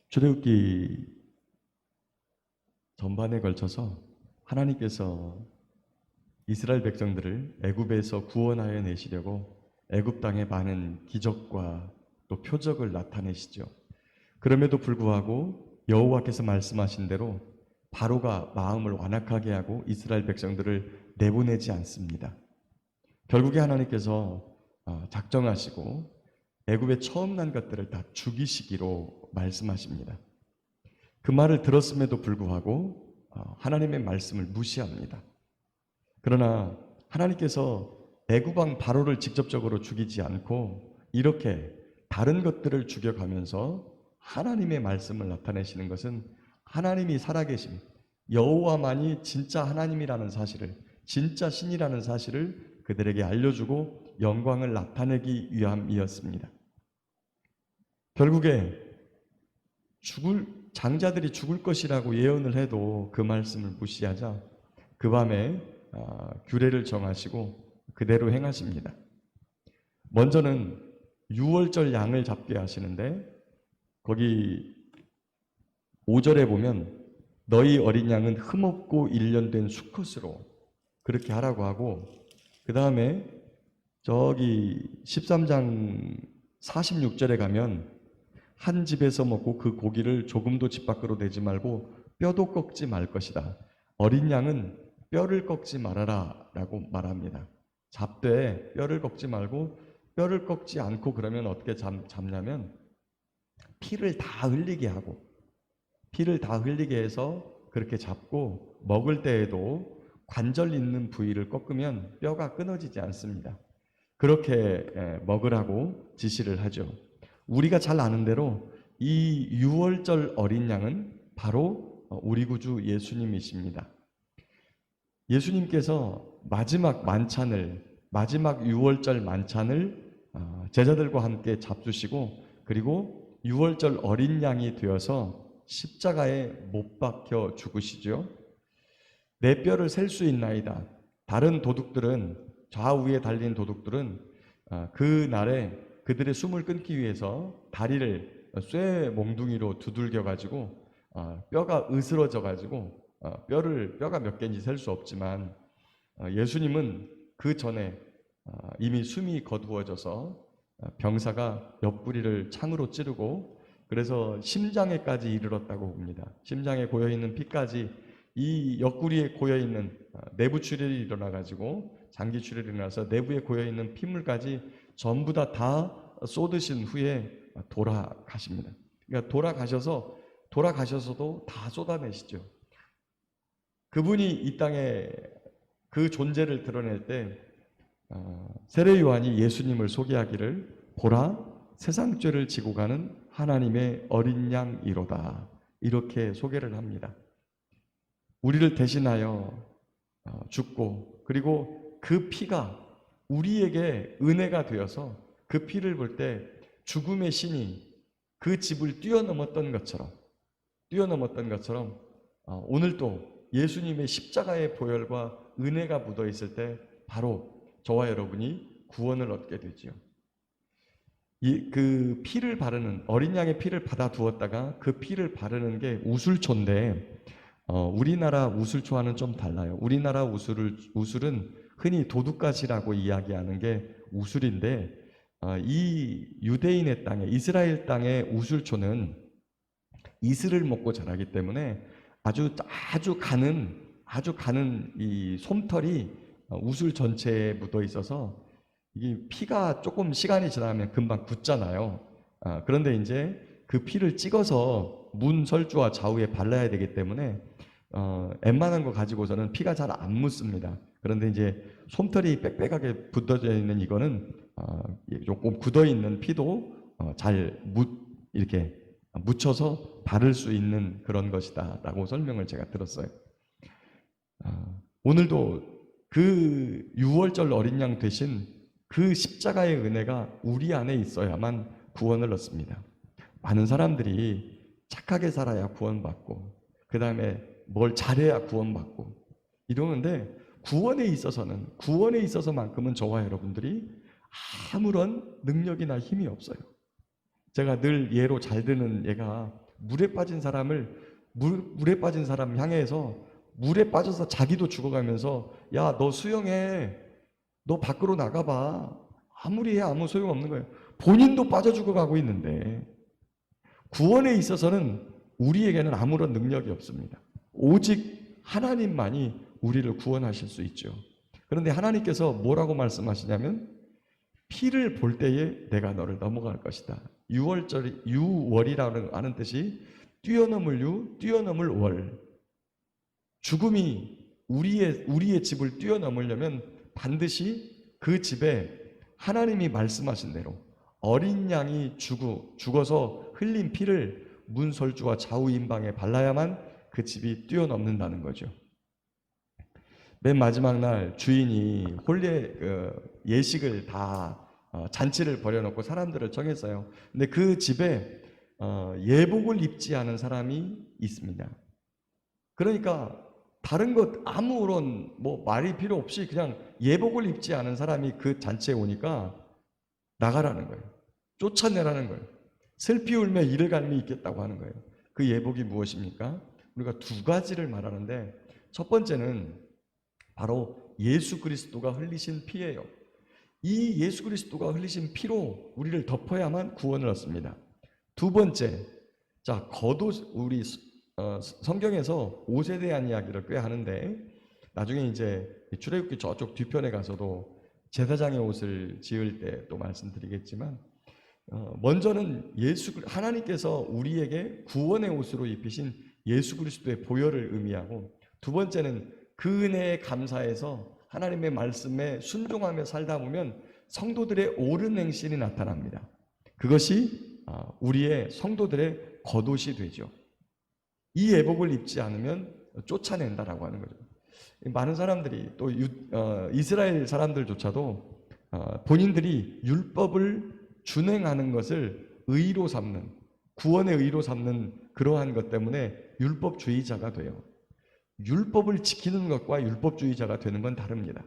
출애굽기 전반에 걸쳐서 하나님께서 이스라엘 백성들을 애굽에서 구원하여 내시려고 애굽 땅에 많은 기적과 또 표적을 나타내시죠. 그럼에도 불구하고 여호와께서 말씀하신 대로 바로가 마음을 완악하게 하고 이스라엘 백성들을 내보내지 않습니다. 결국에 하나님께서 작정하시고 애굽에 처음 난 것들을 다 죽이시기로 말씀하십니다. 그 말을 들었음에도 불구하고 하나님의 말씀을 무시합니다. 그러나 하나님께서 애굽 왕 바로를 직접적으로 죽이지 않고 이렇게 다른 것들을 죽여가면서 하나님의 말씀을 나타내시는 것은 하나님이 살아계심, 여호와만이 진짜 하나님이라는 사실을, 진짜 신이라는 사실을 그들에게 알려주고 영광을 나타내기 위함이었습니다. 결국에 장자들이 죽을 것이라고 예언을 해도 그 말씀을 무시하자 그 밤에 규례를 정하시고 그대로 행하십니다. 먼저는 유월절 양을 잡게 하시는데 거기 5절에 보면 너희 어린 양은 흠없고 일련된 수컷으로 그렇게 하라고 하고, 그 다음에 저기 13장 46절에 가면 한 집에서 먹고 그 고기를 조금도 집 밖으로 내지 말고 뼈도 꺾지 말 것이다. 어린 양은 뼈를 꺾지 말아라 라고 말합니다. 잡되 뼈를 꺾지 말고, 뼈를 꺾지 않고 그러면 어떻게 잡냐면 피를 다 흘리게 하고, 피를 다 흘리게 해서 그렇게 잡고, 먹을 때에도 관절 있는 부위를 꺾으면 뼈가 끊어지지 않습니다. 그렇게 먹으라고 지시를 하죠. 우리가 잘 아는 대로 이 유월절 어린 양은 바로 우리 구주 예수님이십니다. 예수님께서 마지막 유월절 만찬을 제자들과 함께 잡수시고, 그리고 유월절 어린 양이 되어서 십자가에 못 박혀 죽으시죠. 내 뼈를 셀 수 있나이다. 다른 도둑들은, 좌우에 달린 도둑들은 그 날에 그들의 숨을 끊기 위해서 다리를 쇠 몽둥이로 두들겨 가지고 뼈가 으스러져 가지고 뼈가 몇 개인지 셀 수 없지만, 예수님은 그 전에 이미 숨이 거두어져서 병사가 옆구리를 창으로 찌르고 그래서 심장에까지 이르렀다고 봅니다. 심장에 고여있는 피까지 이 옆구리에 고여있는 내부 출혈이 일어나 가지고 장기 출혈이 일어나서 내부에 고여있는 핏물까지 전부 다 쏟으신 후에 돌아가십니다. 그러니까 돌아가셔서도 다 쏟아내시죠. 그분이 이 땅에 그 존재를 드러낼 때 세례 요한이 예수님을 소개하기를 보라 세상 죄를 지고 가는 하나님의 어린 양이로다, 이렇게 소개를 합니다. 우리를 대신하여 죽고, 그리고 그 피가 우리에게 은혜가 되어서 그 피를 볼 때 죽음의 신이 그 집을 뛰어넘었던 것처럼 오늘도 예수님의 십자가의 보혈과 은혜가 묻어 있을 때 바로 저와 여러분이 구원을 얻게 되지요. 그 피를 바르는, 어린 양의 피를 받아 두었다가 그 피를 바르는 게 우술초인데 우리나라 우술초와는 좀 달라요. 우리나라 우술은 흔히 도둑갓이라고 이야기하는 게 우술인데 이 유대인의 땅에, 이스라엘 땅의 우술초는 이슬을 먹고 자라기 때문에 아주 가는 이 솜털이 우술 전체에 묻어 있어서 이게 피가 조금 시간이 지나면 금방 굳잖아요. 그런데 이제 그 피를 찍어서 문 설주와 좌우에 발라야 되기 때문에 웬만한 거 가지고서는 피가 잘 안 묻습니다. 그런데 이제 솜털이 빽빽하게 붙어져 있는 이거는 조금 굳어 있는 피도 이렇게 묻혀서 바를 수 있는 그런 것이다라고 설명을 제가 들었어요. 오늘도 그 유월절 어린 양 대신 그 십자가의 은혜가 우리 안에 있어야만 구원을 얻습니다. 많은 사람들이 착하게 살아야 구원받고, 그 다음에 뭘 잘해야 구원받고 이러는데, 구원에 있어서만큼은 저와 여러분들이 아무런 능력이나 힘이 없어요. 제가 늘 예로 잘 드는 예가 물에 빠진 물에 빠진 사람 향해서 물에 빠져서 자기도 죽어가면서 야, 너 수영해. 너 밖으로 나가봐. 아무리 해 아무 소용없는 거예요. 본인도 빠져 죽어가고 있는데 구원에 있어서는 우리에게는 아무런 능력이 없습니다. 오직 하나님만이 우리를 구원하실 수 있죠. 그런데 하나님께서 뭐라고 말씀하시냐면 피를 볼 때에 내가 너를 넘어갈 것이다. 유월이라는 아는 뜻이 뛰어넘을 유, 뛰어넘을 월. 죽음이 우리의 집을 뛰어넘으려면 반드시 그 집에 하나님이 말씀하신 대로 어린 양이 죽어서 흘린 피를 문설주와 좌우임방에 발라야만 그 집이 뛰어넘는다는 거죠. 맨 마지막 날 주인이 예식을 다 잔치를 벌여놓고 사람들을 정했어요. 근데 그 집에 예복을 입지 않은 사람이 있습니다. 그러니까 다른 것 아무런 말이 필요 없이 그냥 예복을 입지 않은 사람이 그 잔치에 오니까 나가라는 거예요. 쫓아내라는 거예요. 슬피 울며 이를 갈미 있겠다고 하는 거예요. 그 예복이 무엇입니까? 우리가 두 가지를 말하는데 첫 번째는 바로 예수 그리스도가 흘리신 피예요. 이 예수 그리스도가 흘리신 피로 우리를 덮어야만 구원을 얻습니다. 두 번째, 자, 겉옷, 우리 성경에서 옷에 대한 이야기를 꽤 하는데 나중에 이제 출애굽기 저쪽 뒤편에 가서도 제사장의 옷을 지을 때 또 말씀드리겠지만 먼저는 하나님께서 우리에게 구원의 옷으로 입히신 예수 그리스도의 보혈을 의미하고 두 번째는 그 은혜에 감사해서 하나님의 말씀에 순종하며 살다 보면 성도들의 옳은 행실이 나타납니다. 그것이 우리의 성도들의 겉옷이 되죠. 이 예복을 입지 않으면 쫓아낸다라고 하는 거죠. 많은 사람들이 또 이스라엘 사람들조차도 본인들이 율법을 준행하는 것을 의로 삼는, 구원의 의로 삼는 그러한 것 때문에 율법주의자가 돼요. 율법을 지키는 것과 율법주의자가 되는 건 다릅니다.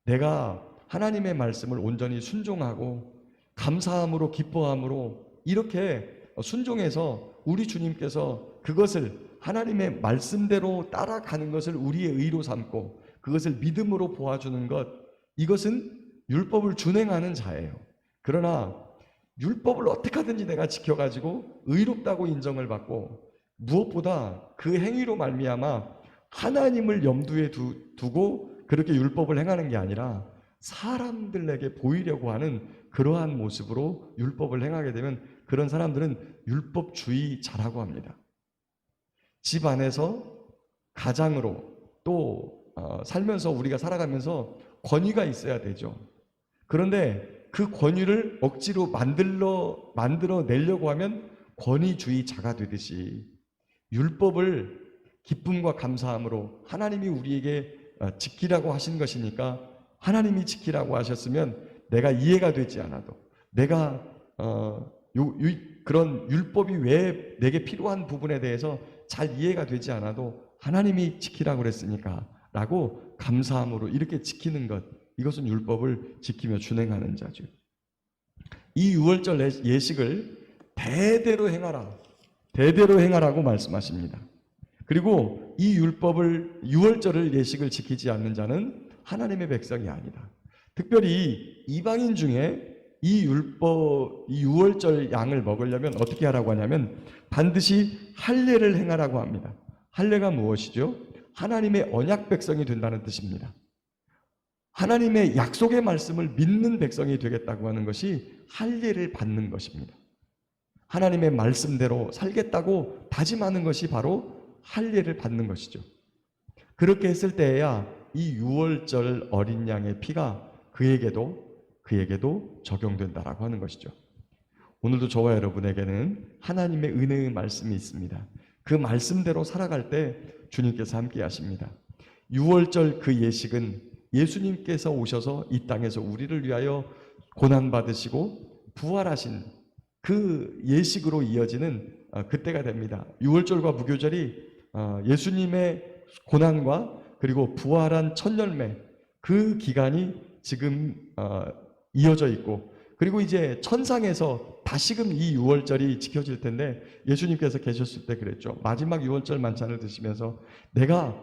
내가 하나님의 말씀을 온전히 순종하고 감사함으로 기뻐함으로 이렇게 순종해서 우리 주님께서 그것을 하나님의 말씀대로 따라가는 것을 우리의 의로 삼고 그것을 믿음으로 보아주는 것, 이것은 율법을 준행하는 자예요. 그러나 율법을 어떻게 하든지 내가 지켜가지고 의롭다고 인정을 받고 무엇보다 그 행위로 말미암아 하나님을 염두에 두고 그렇게 율법을 행하는 게 아니라 사람들에게 보이려고 하는 그러한 모습으로 율법을 행하게 되면 그런 사람들은 율법주의자라고 합니다. 집 안에서 가장으로 또 살면서 우리가 살아가면서 권위가 있어야 되죠. 그런데 그 권위를 억지로 만들어 내려고 하면 권위주의자가 되듯이 율법을 기쁨과 감사함으로 하나님이 우리에게 지키라고 하신 것이니까 하나님이 지키라고 하셨으면 내가 이해가 되지 않아도 내가 그런 율법이 왜 내게 필요한 부분에 대해서 잘 이해가 되지 않아도 하나님이 지키라고 그랬으니까 라고 감사함으로 이렇게 지키는 것, 이것은 율법을 지키며 준행하는 자죠. 이 유월절 예식을 대대로 행하라고 말씀하십니다. 그리고 이 유월절을 예식을 지키지 않는 자는 하나님의 백성이 아니다. 특별히 이방인 중에 이 유월절 양을 먹으려면 어떻게 하라고 하냐면 반드시 할례를 행하라고 합니다. 할례가 무엇이죠? 하나님의 언약 백성이 된다는 뜻입니다. 하나님의 약속의 말씀을 믿는 백성이 되겠다고 하는 것이 할례를 받는 것입니다. 하나님의 말씀대로 살겠다고 다짐하는 것이 바로 할례를 받는 것이죠. 그렇게 했을 때에야 이 유월절 어린 양의 피가 그에게도 적용된다라고 하는 것이죠. 오늘도 저와 여러분에게는 하나님의 은혜의 말씀이 있습니다. 그 말씀대로 살아갈 때 주님께서 함께 하십니다. 유월절 그 예식은 예수님께서 오셔서 이 땅에서 우리를 위하여 고난받으시고 부활하신 그 예식으로 이어지는 그때가 됩니다. 유월절과 무교절이 예수님의 고난과 그리고 부활한 첫 열매 그 기간이 지금 이어져 있고 그리고 이제 천상에서 다시금 이 유월절이 지켜질 텐데 예수님께서 계셨을 때 그랬죠. 마지막 유월절 만찬을 드시면서 내가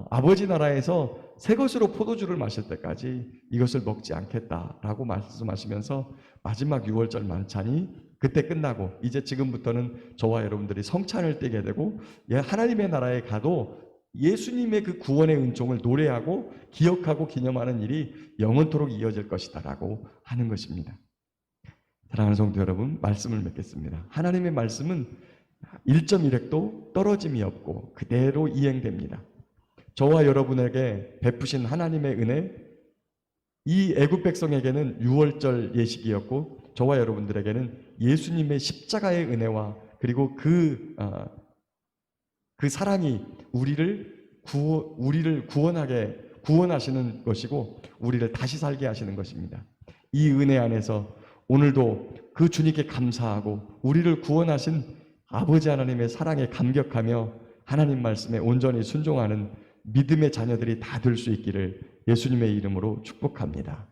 아버지 나라에서 새 것으로 포도주를 마실 때까지 이것을 먹지 않겠다라고 말씀하시면서 마지막 유월절 만찬이 그때 끝나고 이제 지금부터는 저와 여러분들이 성찬을 떼게 되고 하나님의 나라에 가도 예수님의 그 구원의 은총을 노래하고 기억하고 기념하는 일이 영원토록 이어질 것이다라고 하는 것입니다. 사랑하는 성도 여러분, 말씀을 맺겠습니다. 하나님의 말씀은 1.1획도 떨어짐이 없고 그대로 이행됩니다. 저와 여러분에게 베푸신 하나님의 은혜, 이 애굽 백성에게는 유월절 예식이었고 저와 여러분들에게는 예수님의 십자가의 은혜와 그리고 그 사랑이 우리를 구원하시는 것이고 우리를 다시 살게 하시는 것입니다. 이 은혜 안에서 오늘도 그 주님께 감사하고 우리를 구원하신 아버지 하나님의 사랑에 감격하며 하나님 말씀에 온전히 순종하는 믿음의 자녀들이 다 될 수 있기를 예수님의 이름으로 축복합니다.